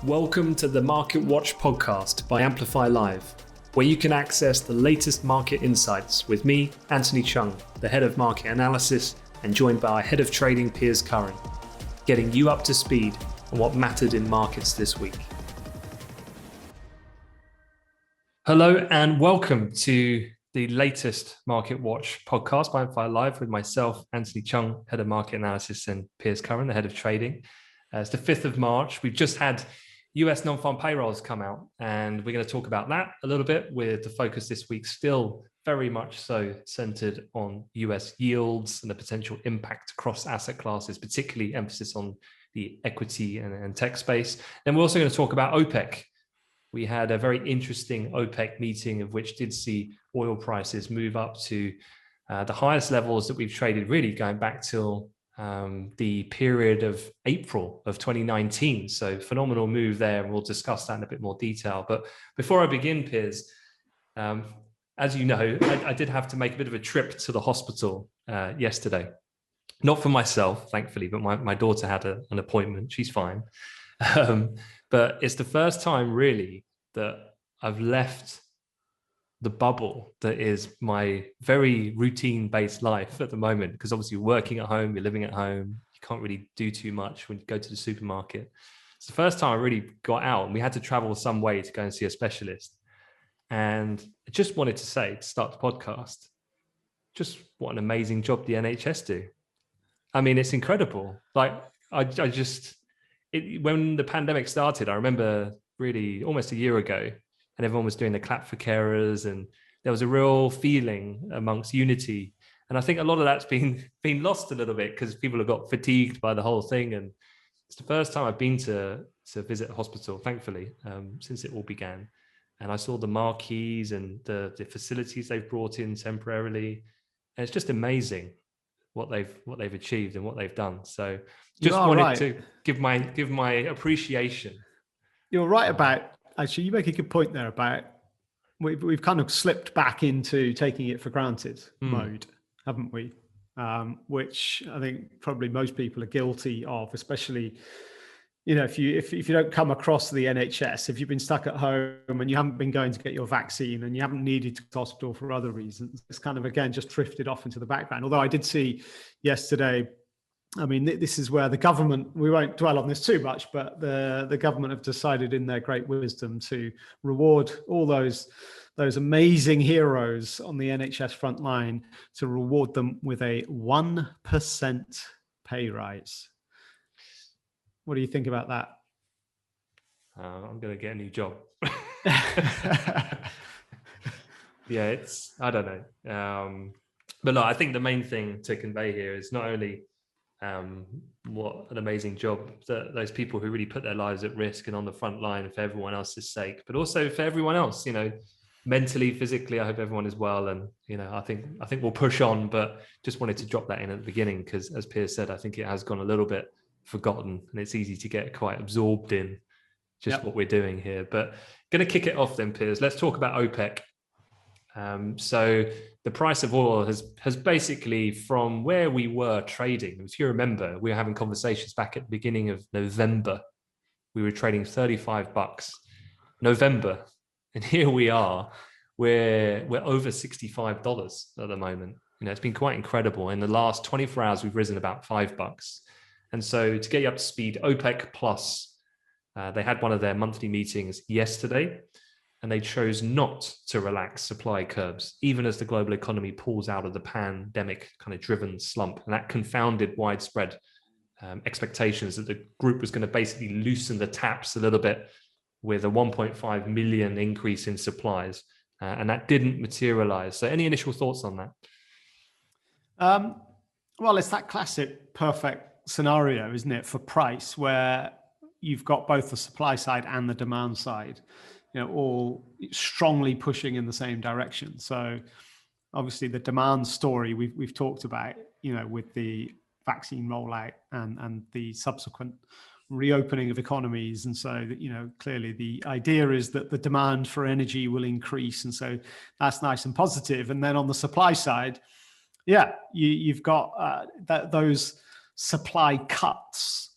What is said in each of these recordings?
Welcome to the Market Watch podcast by Amplify Live, where you can access the latest market insights with me, Anthony Chung, the head of market analysis, and joined by our head of trading, Piers and I, getting you up to speed on what mattered in markets this week. Hello and welcome to the latest Market Watch podcast by Amplify Live with myself, Anthony Chung, head of market analysis, and Piers Curran, the head of trading. It's the 5th of March. We've just had US non-farm payrolls come out, and we're going to talk about that a little bit, with the focus this week still very much so centered on US yields and the potential impact across asset classes, particularly emphasis on the equity and tech space. Then we're also going to talk about OPEC. We had a very interesting OPEC meeting, of which did see oil prices move up to the highest levels that we've traded, really going back till the period of April of 2019. So phenomenal move there, and we'll discuss that in a bit more detail. But before I begin, Piers, as you know, I did have to make a bit of a trip to the hospital yesterday. Not for myself, thankfully, but my daughter had an appointment. She's fine. But it's the first time really that I've left the bubble that is my very routine-based life at the moment, because obviously you're working at home, you're living at home, you can't really do too much when you go to the supermarket. It's the first time I really got out, and we had to travel some way to go and see a specialist. And I just wanted to say, to start the podcast, just what an amazing job the NHS do. I mean, it's incredible. Like, when the pandemic started, I remember really almost a year ago, and everyone was doing the clap for carers, and there was a real feeling amongst unity. And I think a lot of that's been lost a little bit because people have got fatigued by the whole thing. And it's the first time I've been to visit a hospital, thankfully, since it all began. And I saw the marquees and the facilities they've brought in temporarily. And it's just amazing what they've achieved and what they've done. So just wanted to give my appreciation. You're right about, actually, you make a good point there about we've kind of slipped back into taking it for granted mode, haven't we? Which I think probably most people are guilty of, especially, you know, if you don't come across the NHS, if you've been stuck at home and you haven't been going to get your vaccine and you haven't needed to go to hospital for other reasons, it's kind of, again, just drifted off into the background. Although I did see yesterday, I mean, this is where the government, we won't dwell on this too much, but the government have decided in their great wisdom to reward all those amazing heroes on the NHS front line, to reward them with a 1% pay rise. What do you think about that? I'm going to get a new job. Yeah, I don't know. But no, I think the main thing to convey here is not only what an amazing job that those people who really put their lives at risk and on the front line for everyone else's sake, but also for everyone else, you know, mentally, physically. I hope everyone is well, and you know, I think we'll push on. But just wanted to drop that in at the beginning, because as Piers said, I think it has gone a little bit forgotten, and it's easy to get quite absorbed in just what we're doing here. But going to kick it off then, Piers. Let's talk about OPEC. So the price of oil has basically, from where we were trading, if you remember, we were having conversations back at the beginning of November. We were trading $35 November, and here we are. We're over $65 at the moment. You know, it's been quite incredible. In the last 24 hours, we've risen about $5. And so to get you up to speed, OPEC Plus, they had one of their monthly meetings yesterday, and they chose not to relax supply curbs, even as the global economy pulls out of the pandemic kind of driven slump. And that confounded widespread expectations that the group was going to basically loosen the taps a little bit with a 1.5 million increase in supplies. And that didn't materialize. So any initial thoughts on that? Well, it's that classic perfect scenario, isn't it, for price, where you've got both the supply side and the demand side, you know, all strongly pushing in the same direction. So obviously the demand story we've talked about, you know, with the vaccine rollout and the subsequent reopening of economies. And so, you know, clearly the idea is that the demand for energy will increase. And so that's nice and positive. And then on the supply side, you've got those supply cuts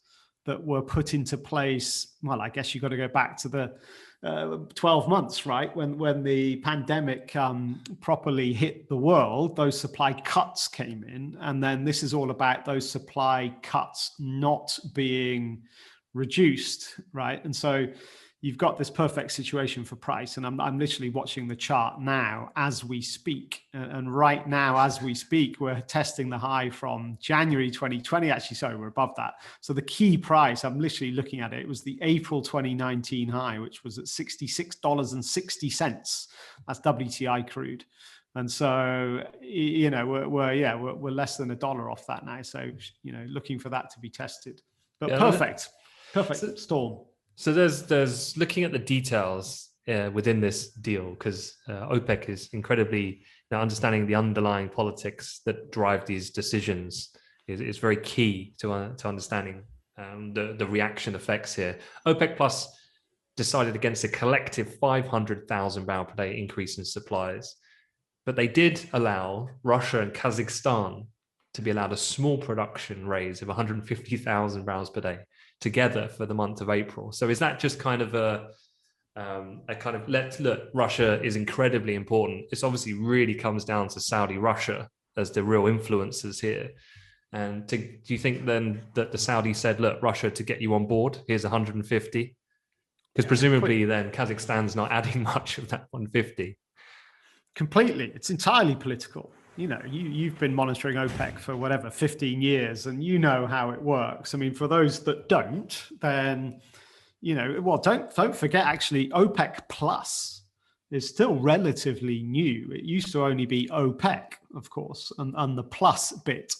that were put into place. Well, I guess you've got to go back to the 12 months, right? When the pandemic properly hit the world, those supply cuts came in. And then this is all about those supply cuts not being reduced, right? And so you've got this perfect situation for price. And I'm literally watching the chart now as we speak. And right now, as we speak, we're testing the high from January 2020. Actually, sorry, we're above that. So the key price, I'm literally looking at it, it was the April 2019 high, which was at $66.60. That's WTI crude. And so, you know, we're less than $1 off that now. So, you know, looking for that to be tested. But yeah, perfect storm. So there's looking at the details within this deal, because OPEC is incredibly understanding the underlying politics that drive these decisions is very key to understanding the reaction effects here. OPEC Plus decided against a collective 500,000 barrel per day increase in supplies, but they did allow Russia and Kazakhstan to be allowed a small production raise of 150,000 barrels per day together for the month of April. So is that just kind of a kind of look, Russia is incredibly important. It's obviously really comes down to Saudi Russia as the real influencers here. And do you think then that the Saudis said, look, Russia, to get you on board, here's 150? Because presumably then Kazakhstan's not adding much of that 150. Completely. It's entirely political. You know, you've been monitoring OPEC for whatever, 15 years, and you know how it works. I mean, for those that don't, then, you know, well, don't forget, actually, OPEC Plus is still relatively new. It used to only be OPEC, of course, and the plus bit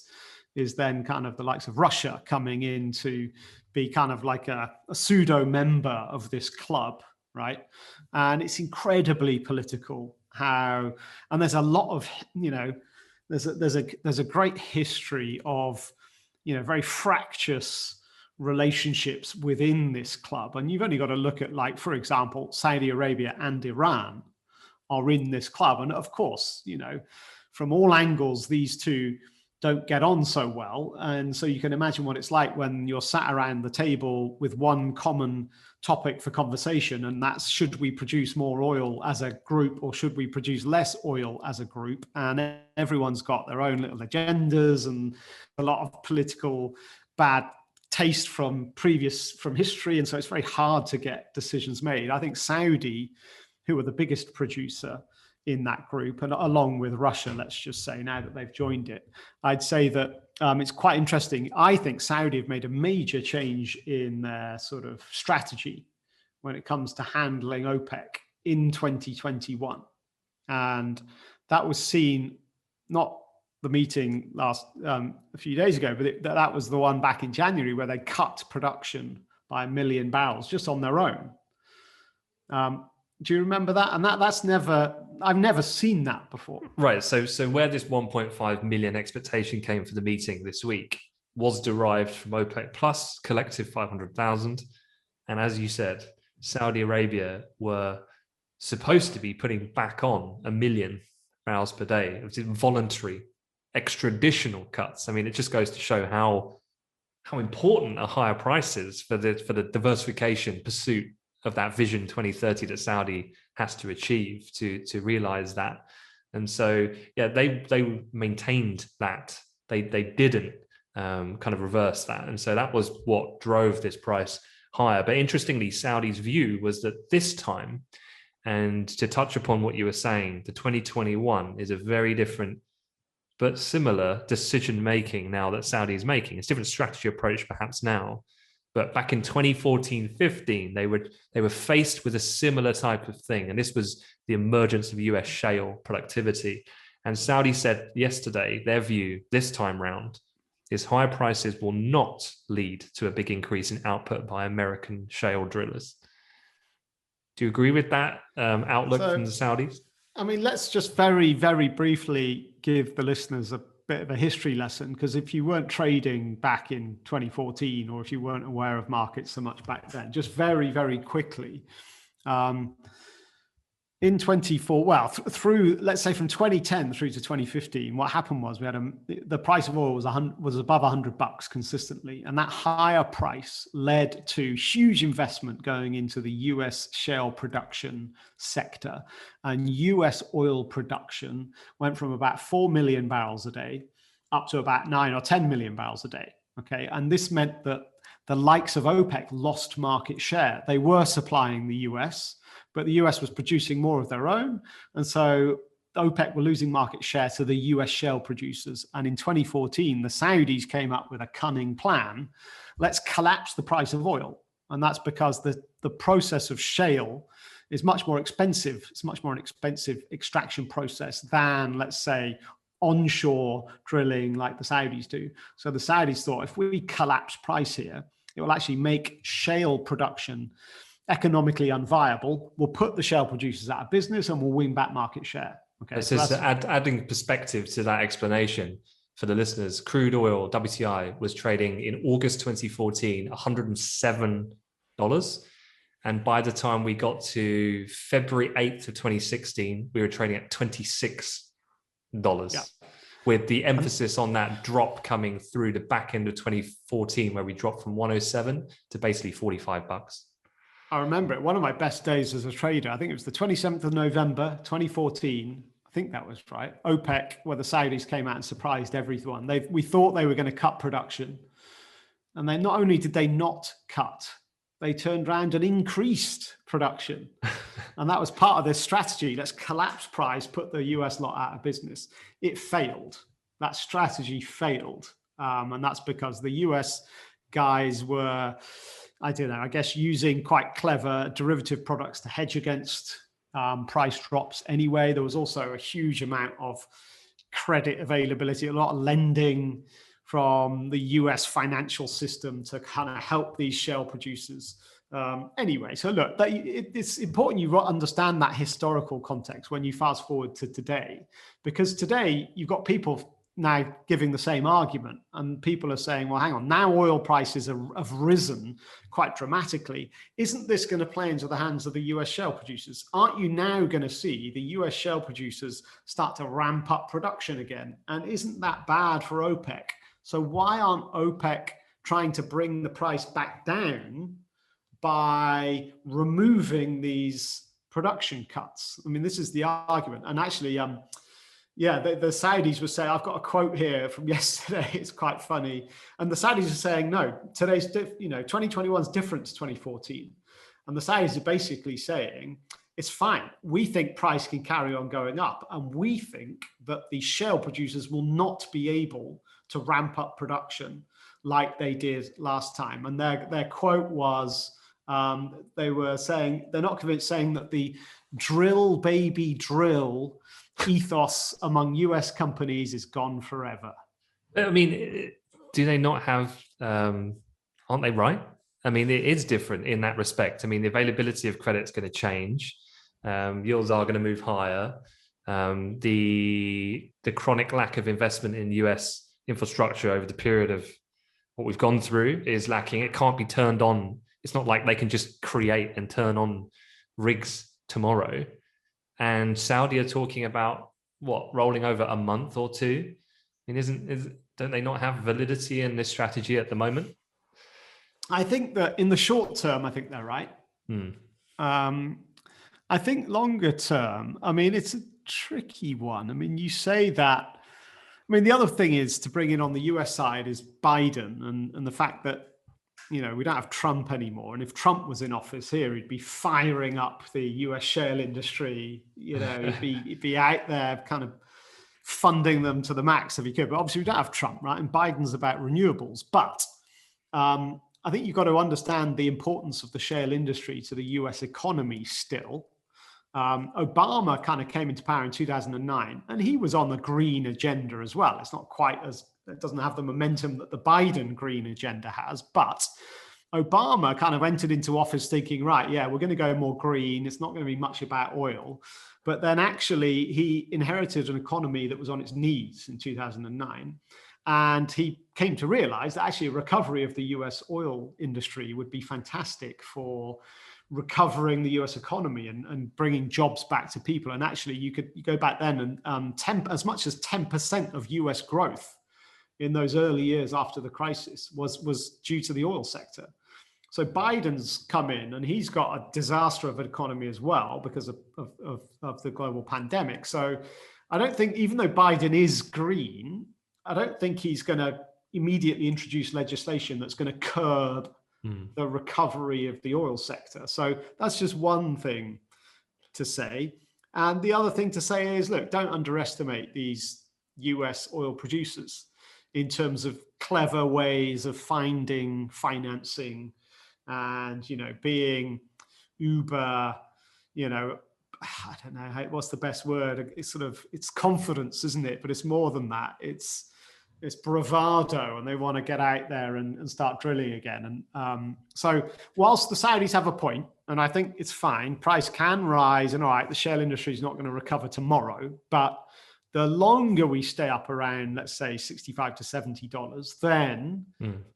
is then kind of the likes of Russia coming in to be kind of like a pseudo member of this club, right? And it's incredibly political. And there's a lot of, you know, there's a great history of, you know, very fractious relationships within this club. And you've only got to look at, like, for example, Saudi Arabia and Iran are in this club. And of course, you know, from all angles, these two don't get on so well. And so you can imagine what it's like when you're sat around the table with one common topic for conversation, and that's, should we produce more oil as a group or should we produce less oil as a group? And everyone's got their own little agendas and a lot of political bad taste from history. And so it's very hard to get decisions made. I think Saudi, who are the biggest producer in that group, and along with Russia, let's just say, now that they've joined it, I'd say that it's quite interesting. I think Saudi have made a major change in their sort of strategy when it comes to handling OPEC in 2021. And that was seen, not the meeting last a few days ago, but that was the one back in January where they cut production by 1 million barrels just on their own. Do you remember that? And I've never seen that before. Right. So where this 1.5 million expectation came for the meeting this week was derived from OPEC Plus collective 500,000. And as you said, Saudi Arabia were supposed to be putting back on 1 million barrels per day. It was voluntary extraditional cuts. I mean, it just goes to show how important a higher price is for the diversification pursuit of that Vision 2030 that Saudi has to achieve to realize that. And so, yeah, they maintained that. They didn't kind of reverse that. And so that was what drove this price higher. But interestingly, Saudi's view was that this time, and to touch upon what you were saying, the 2021 is a very different but similar decision-making now that Saudi is making. It's a different strategy approach perhaps now. But back in 2014-15, they were faced with a similar type of thing. And this was the emergence of US shale productivity. And Saudi said yesterday, their view this time round is higher prices will not lead to a big increase in output by American shale drillers. Do you agree with that outlook from the Saudis? I mean, let's just very, very briefly give the listeners a bit of a history lesson, because if you weren't trading back in 2014 or if you weren't aware of markets so much back then, just very, very quickly, in in 24, well, through, let's say from 2010 through to 2015, what happened was we had the price of oil was above $100 consistently. And that higher price led to huge investment going into the US shale production sector. And US oil production went from about 4 million barrels a day up to about 9 or 10 million barrels a day. Okay. And this meant that the likes of OPEC lost market share. They were supplying the US, but the US was producing more of their own. And so OPEC were losing market share to the US shale producers. And in 2014, the Saudis came up with a cunning plan. Let's collapse the price of oil. And that's because the process of shale is much more expensive. It's much more an expensive extraction process than, let's say, onshore drilling like the Saudis do. So the Saudis thought, if we collapse price here, it will actually make shale production economically unviable. We'll put the shale producers out of business and we'll win back market share. Okay. So adding perspective to that explanation for the listeners, crude oil, WTI, was trading in August 2014, $107. And by the time we got to February 8th of 2016, we were trading at $26. Yeah. With the emphasis on that drop coming through the back end of 2014, where we dropped from 107 to basically $45. I remember it. One of my best days as a trader, I think it was the 27th of November, 2014. I think that was right. OPEC, where the Saudis came out and surprised everyone. We thought they were going to cut production. And then not only did they not cut, they turned around and increased production. And that was part of their strategy. Let's collapse price, put the US lot out of business. It failed. That strategy failed. And that's because the US guys were, I don't know, I guess using quite clever derivative products to hedge against price drops anyway. There was also a huge amount of credit availability, a lot of lending from the US financial system to kind of help these shale producers. Anyway, so look, it's important you understand that historical context when you fast forward to today, because today you've got people now giving the same argument, and people are saying, well, hang on, now oil prices have risen quite dramatically. Isn't this going to play into the hands of the US shale producers? Aren't you now going to see the US shale producers start to ramp up production again? And isn't that bad for OPEC? So why aren't OPEC trying to bring the price back down by removing these production cuts? I mean, this is the argument. And actually, the Saudis were saying, I've got a quote here from yesterday. It's quite funny. And the Saudis are saying, no, 2021 is different to 2014. And the Saudis are basically saying, it's fine. We think price can carry on going up. And we think that the shale producers will not be able to ramp up production like they did last time. And their quote was, they were saying, they're not convinced, saying that the drill baby drill ethos among US companies is gone forever. I mean, do they not have, aren't they right? I mean, it is different in that respect. I mean, the availability of credit is going to change. Yields are going to move higher. The chronic lack of investment in US infrastructure over the period of what we've gone through is lacking. It can't be turned on. It's not like they can just create and turn on rigs tomorrow. And Saudi are talking about rolling over a month or two. I mean, don't they not have validity in this strategy at the moment? I think that in the short term, I think they're right. I think longer term, I mean, it's a tricky one. I mean, you say that. I mean, the other thing is to bring in on the US side is Biden and the fact that, we don't have Trump anymore. And if Trump was in office here, he'd be firing up the US shale industry. He'd be out there kind of funding them to the max if he could. But obviously we don't have Trump, right? And Biden's about renewables. But I think you've got to understand the importance of the shale industry to the US economy still. Obama kind of came into power in 2009, and he was on the green agenda as well. It's not quite it doesn't have the momentum that the Biden green agenda has, but Obama kind of entered into office thinking, right, yeah, we're going to go more green. It's not going to be much about oil. But then actually he inherited an economy that was on its knees in 2009. And he came to realize that actually a recovery of the US oil industry would be fantastic for recovering the US economy and bringing jobs back to people. And actually, you go back then and as much as 10% of US growth in those early years after the crisis was due to the oil sector. So Biden's come in and he's got a disaster of an economy as well because of the global pandemic. So I don't think, even though Biden is green, I don't think he's going to immediately introduce legislation that's going to curb the recovery of the oil sector. So that's just one thing to say. And the other thing to say is, look, don't underestimate these US oil producers in terms of clever ways of finding financing and, being uber, I don't know, what's the best word? It's confidence, isn't it? But it's more than that. It's bravado, and they want to get out there and start drilling again. And so whilst the Saudis have a point, and I think it's fine, price can rise, and all right, the shale industry is not going to recover tomorrow, but the longer we stay up around, let's say, $65 to $70, then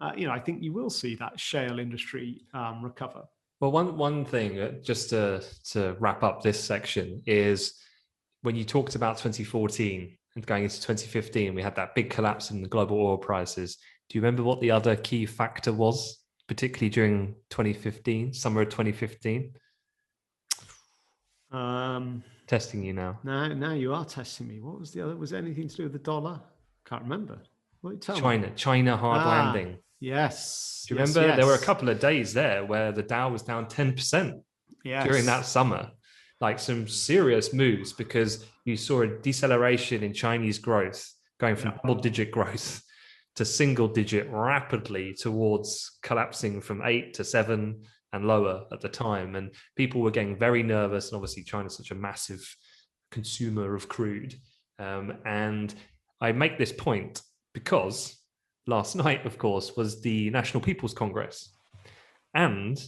I think you will see that shale industry recover. Well, one thing, just to wrap up this section, is when you talked about 2014 and going into 2015, we had that big collapse in the global oil prices. Do you remember what the other key factor was, particularly during 2015, summer of 2015? Testing you now. No, you are testing me. What was the other? Was there anything to do with the dollar? Can't remember. What did you tell me? China hard landing. Yes. Do you remember? There were a couple of days there where the Dow was down 10% during that summer. Like some serious moves, because you saw a deceleration in Chinese growth going from double-digit growth to single-digit rapidly towards collapsing from 8 to 7 and lower at the time. And people were getting very nervous. And obviously China's such a massive consumer of crude. And I make this point because last night, of course, was the National People's Congress. And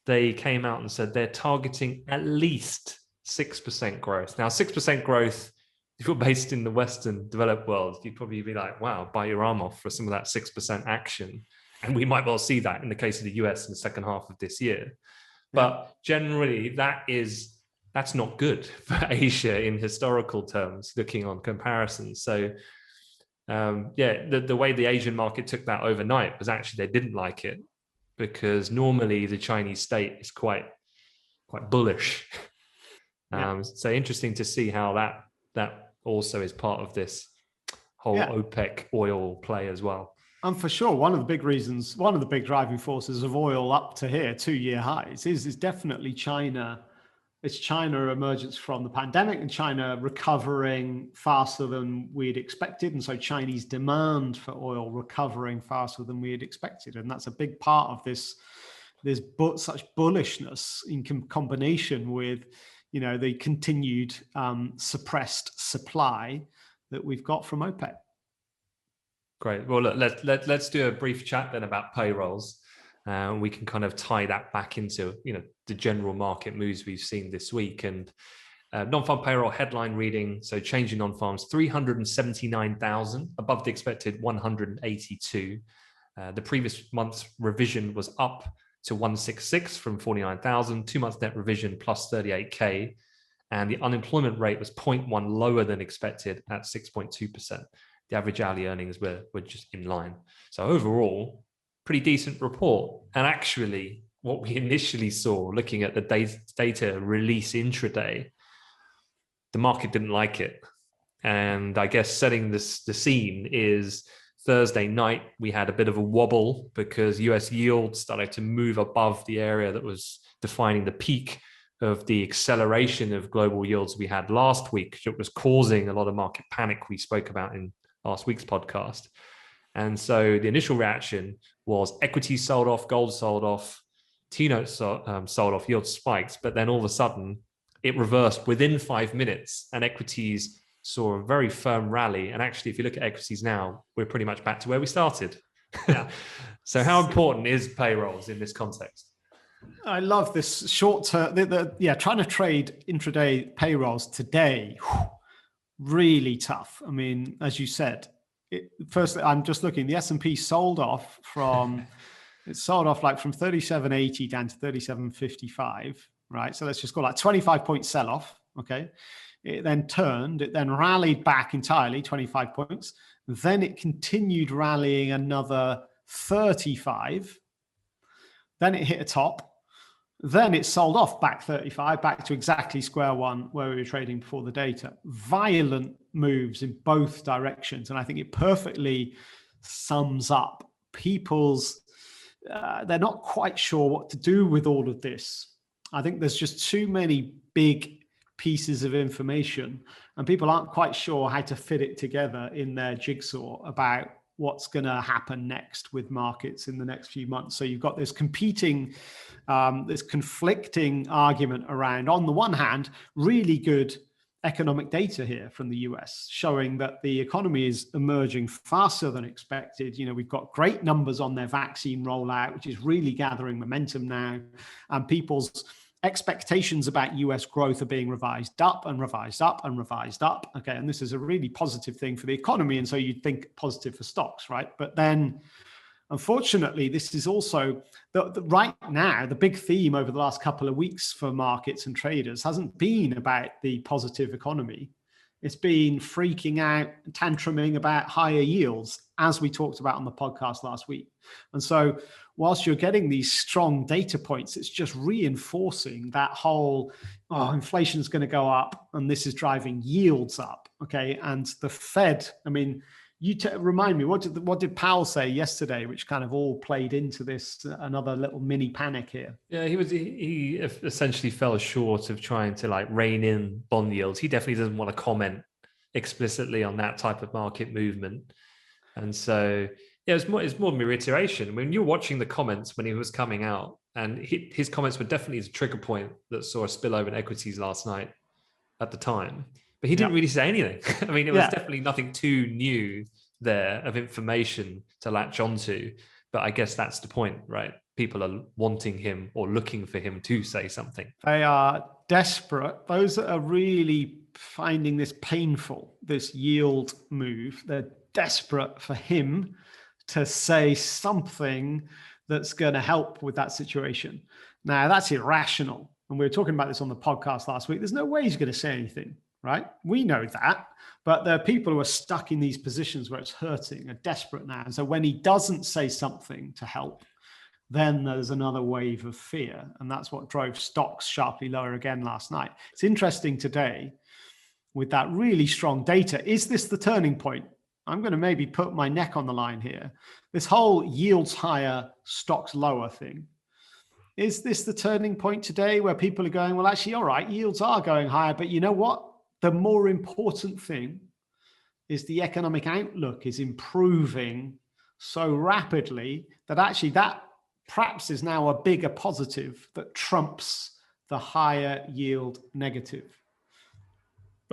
they came out and said they're targeting at least 6% growth. Now, 6% growth, if you're based in the Western developed world, you'd probably be like, wow, bite your arm off for some of that 6% action. And we might well see that in the case of the US in the second half of this year. But generally, that's not good for Asia in historical terms, looking on comparisons. So, the way the Asian market took that overnight was actually they didn't like it, because normally the Chinese state is quite bullish. So interesting to see how that also is part of this whole OPEC oil play as well. And for sure, one of the big driving forces of oil up to here, 2-year highs, is definitely China. It's China emergence from the pandemic and China recovering faster than we'd expected. And so Chinese demand for oil recovering faster than we had expected. And that's a big part of this such bullishness in combination with, the continued suppressed supply that we've got from OPEC. Great. Well, look, let's do a brief chat then about payrolls. We can kind of tie that back into, the general market moves we've seen this week. And non-farm payroll headline reading, so change in non-farms, 379,000, above the expected 182. The previous month's revision was up to 166 from 49,000, 2 months net revision plus 38K. And the unemployment rate was 0.1 lower than expected at 6.2%. The average hourly earnings were just in line. So overall, pretty decent report. And actually, what we initially saw looking at the data release intraday, the market didn't like it. And I guess setting the scene is Thursday night, we had a bit of a wobble because US yields started to move above the area that was defining the peak of the acceleration of global yields we had last week, which was causing a lot of market panic we spoke about in last week's podcast. And so the initial reaction was equities sold off, gold sold off, T-notes sold off, yields spiked, but then all of a sudden it reversed within 5 minutes and equities saw a very firm rally. And actually, if you look at equities now, we're pretty much back to where we started. Yeah. So how important is payrolls in this context? I love this short term, trying to trade intraday payrolls today, really tough. I mean, as you said, firstly, I'm just looking. The S&P sold off from it sold off like from 37.80 down to 37.55, right? So let's just go like 25-point sell-off. Okay, it then turned. It then rallied back entirely, 25 points. Then it continued rallying another 35. Then it hit a top. Then it sold off back 35, back to exactly square one where we were trading before the data. Violent moves in both directions. And I think it perfectly sums up people's, they're not quite sure what to do with all of this. I think there's just too many big pieces of information and people aren't quite sure how to fit it together in their jigsaw about what's going to happen next with markets in the next few months. So you've got this competing, this conflicting argument around, on the one hand, really good economic data here from the US showing that the economy is emerging faster than expected. You know, we've got great numbers on their vaccine rollout, which is really gathering momentum now, and people's expectations about US growth are being revised up and revised up and revised up. Okay, and this is a really positive thing for the economy, and so you'd think positive for stocks, right? But then, unfortunately, this is also right now the big theme over the last couple of weeks for markets and traders hasn't been about the positive economy. It's been freaking out, tantruming about higher yields, as we talked about on the podcast last week. And so whilst you're getting these strong data points, it's just reinforcing that whole, inflation is going to go up and this is driving yields up. Okay. And the Fed, I mean, remind me, what did Powell say yesterday, which kind of all played into this, another little mini panic here? Yeah, he essentially fell short of trying to like rein in bond yields. He definitely doesn't want to comment explicitly on that type of market movement. And so, yeah, it's more of a reiteration. When you're watching the comments when he was coming out, and his comments were definitely the trigger point that saw a spillover in equities last night at the time. But he didn't really say anything. I mean, it was definitely nothing too new there of information to latch onto. But I guess that's the point, right? People are wanting him or looking for him to say something. They are desperate. Those that are really finding this painful, this yield move, they're desperate for him to say something that's going to help with that situation. Now, that's irrational. And we were talking about this on the podcast last week. There's no way he's going to say anything. Right? We know that, but there are people who are stuck in these positions where it's hurting, are desperate now. And so when he doesn't say something to help, then there's another wave of fear. And that's what drove stocks sharply lower again last night. It's interesting today with that really strong data. Is this the turning point? I'm going to maybe put my neck on the line here. This whole yields higher, stocks lower thing. Is this the turning point today where people are going, well, actually, all right, yields are going higher, but you know what? The more important thing is the economic outlook is improving so rapidly that actually that perhaps is now a bigger positive that trumps the higher yield negative.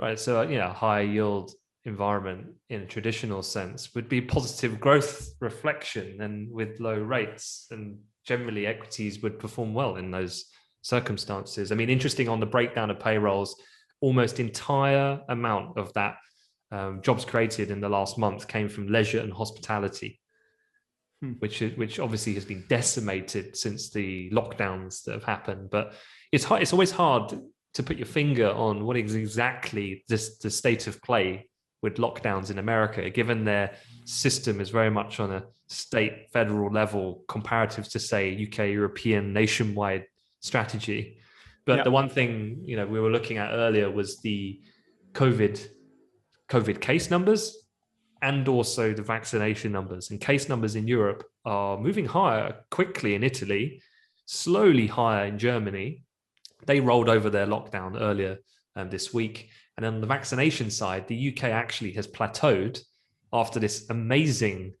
Right. So, higher yield environment in a traditional sense would be positive growth reflection, and with low rates, and generally equities would perform well in those circumstances. I mean, interesting on the breakdown of payrolls, almost entire amount of that jobs created in the last month came from leisure and hospitality, which obviously has been decimated since the lockdowns that have happened. But it's always hard to put your finger on what is exactly the state of play with lockdowns in America, given their system is very much on a state, federal level comparative to, say, UK, European, nationwide strategy. But the one thing, we were looking at earlier was the COVID case numbers and also the vaccination numbers. And case numbers in Europe are moving higher quickly in Italy, slowly higher in Germany. They rolled over their lockdown earlier this week. And on the vaccination side, the UK actually has plateaued after this amazing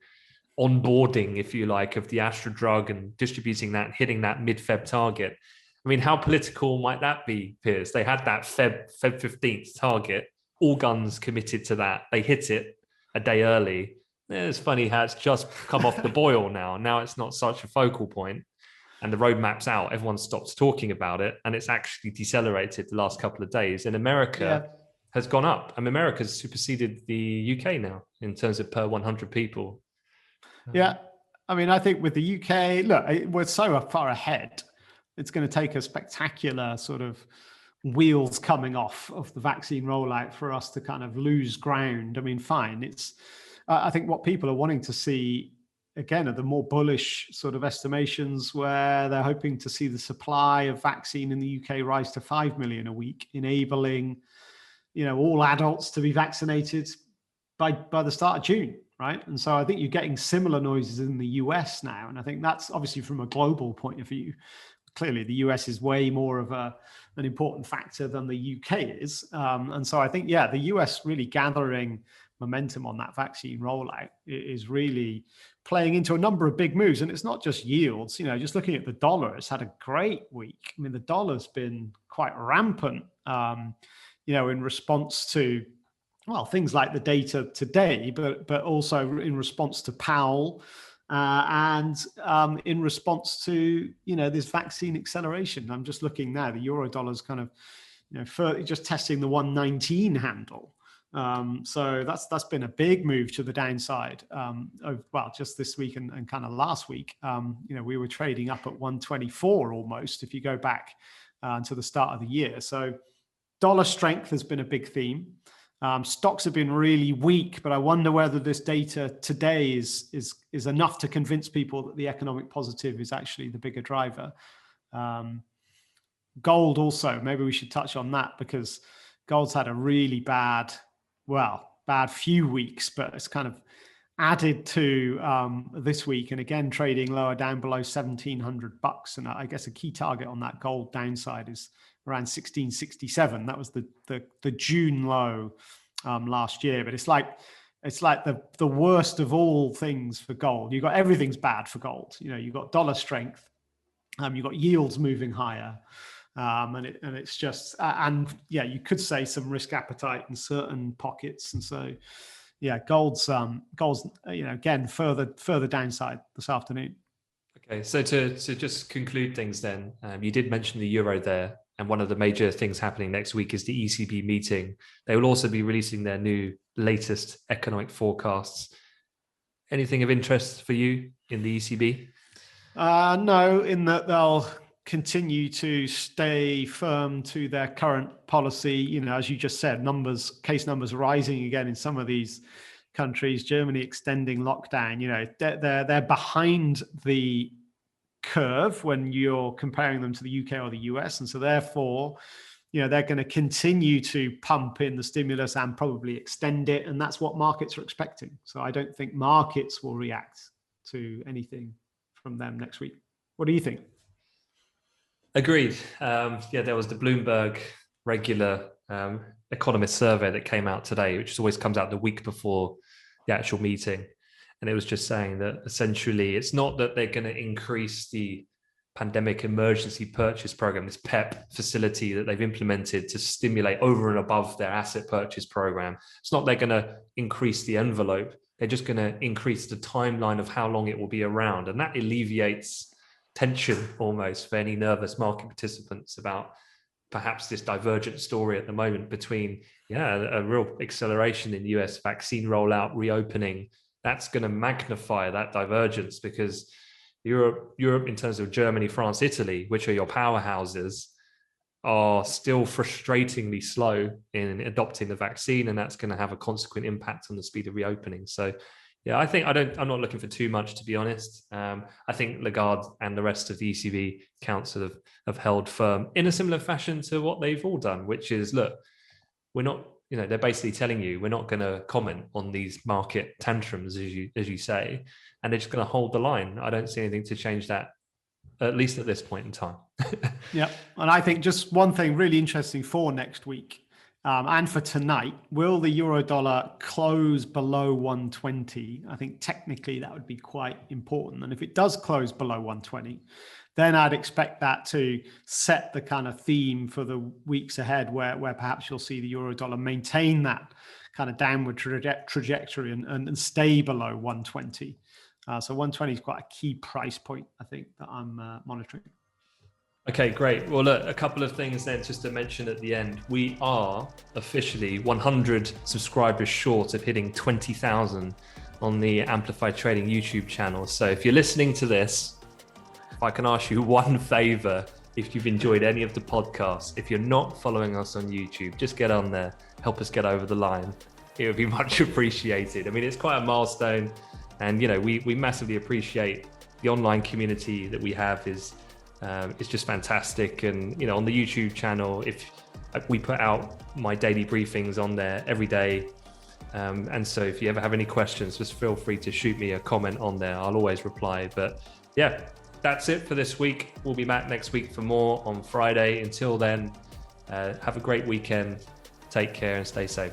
onboarding, if you like, of the Astra drug and distributing that, hitting that mid-Feb target. I mean, how political might that be, Piers? They had that Feb 15th target, all guns committed to that. They hit it a day early. It's funny how it's just come off the boil now. Now it's not such a focal point, and the roadmap's out. Everyone stops talking about it, and it's actually decelerated the last couple of days. In America, has gone up. I mean, America's superseded the UK now in terms of per 100 people. Yeah. I mean, I think with the UK, look, we're so far ahead. It's going to take a spectacular sort of wheels coming off of the vaccine rollout for us to kind of lose ground. I mean, fine. I think what people are wanting to see, again, are the more bullish sort of estimations where they're hoping to see the supply of vaccine in the UK rise to 5 million a week, enabling, all adults to be vaccinated by the start of June. Right. And so I think you're getting similar noises in the US now. And I think that's obviously from a global point of view. Clearly, the US is way more of an important factor than the UK is. And so I think, the US really gathering momentum on that vaccine rollout is really playing into a number of big moves. And it's not just yields, just looking at the dollar, it's had a great week. I mean, the dollar's been quite rampant, in response to, things like the data today, but also in response to Powell and in response to, this vaccine acceleration. I'm just looking now, the euro dollar's kind of, just testing the 119 handle. So that's been a big move to the downside. Just this week and kind of last week, we were trading up at 124 almost, if you go back to the start of the year. So dollar strength has been a big theme. Stocks have been really weak, but I wonder whether this data today is enough to convince people that the economic positive is actually the bigger driver. Gold also, maybe we should touch on that because gold's had a really bad few weeks, but it's kind of added to this week, and again trading lower down below $1,700. And I guess a key target on that gold downside is around 1667. That was the June low last year. But it's like the worst of all things for gold. You've got everything's bad for gold. You've got dollar strength, you've got yields moving higher, and it's just you could say some risk appetite in certain pockets. And so gold's again further downside this afternoon. Okay, so to just conclude things then, you did mention the euro there. And one of the major things happening next week is the ECB meeting. They will also be releasing their new latest economic forecasts. Anything of interest for you in the ECB? No, in that they'll continue to stay firm to their current policy. As you just said, case numbers rising again in some of these countries. Germany extending lockdown. They're behind the curve when you're comparing them to the UK or the US, and so therefore they're going to continue to pump in the stimulus and probably extend it, and that's what markets are expecting. So I don't think markets will react to anything from them next week. What do you think? Agreed. There was the Bloomberg regular economist survey that came out today, which always comes out the week before the actual meeting. And it was just saying that essentially it's not that they're going to increase the pandemic emergency purchase program, this PEP facility that they've implemented to stimulate over and above their asset purchase program. It's not they're going to increase the envelope. They're just going to increase the timeline of how long it will be around. And that alleviates tension almost for any nervous market participants about perhaps this divergent story at the moment between, a real acceleration in US vaccine rollout, reopening. That's going to magnify that divergence because Europe, in terms of Germany, France, Italy, which are your powerhouses, are still frustratingly slow in adopting the vaccine, and that's going to have a consequent impact on the speed of reopening. So, I'm not looking for too much, to be honest. I think Lagarde and the rest of the ECB Council have held firm in a similar fashion to what they've all done, which is, look, we're not. They're basically telling you we're not going to comment on these market tantrums, as you say, and they're just going to hold the line. I don't see anything to change that, at least at this point in time. Yeah, and I think just one thing really interesting for next week and for tonight, will the euro dollar close below 120? I think technically that would be quite important. And if it does close below 120, then I'd expect that to set the kind of theme for the weeks ahead where perhaps you'll see the euro dollar maintain that kind of downward trajectory and stay below 120. So 120 is quite a key price point, I think, that I'm monitoring. Okay, great. Well, look, a couple of things then just to mention at the end. We are officially 100 subscribers short of hitting 20,000 on the Amplified Trading YouTube channel. So if you're listening to this, if I can ask you one favor, if you've enjoyed any of the podcasts, if you're not following us on YouTube, just get on there, help us get over the line. It would be much appreciated. I mean, it's quite a milestone, and we massively appreciate the online community that we have. It's just fantastic. And on the YouTube channel, if we put out my daily briefings on there every day, and so if you ever have any questions, just feel free to shoot me a comment on there. I'll always reply. But yeah, that's it for this week. We'll be back next week for more on Friday. Until then, have a great weekend, take care and stay safe.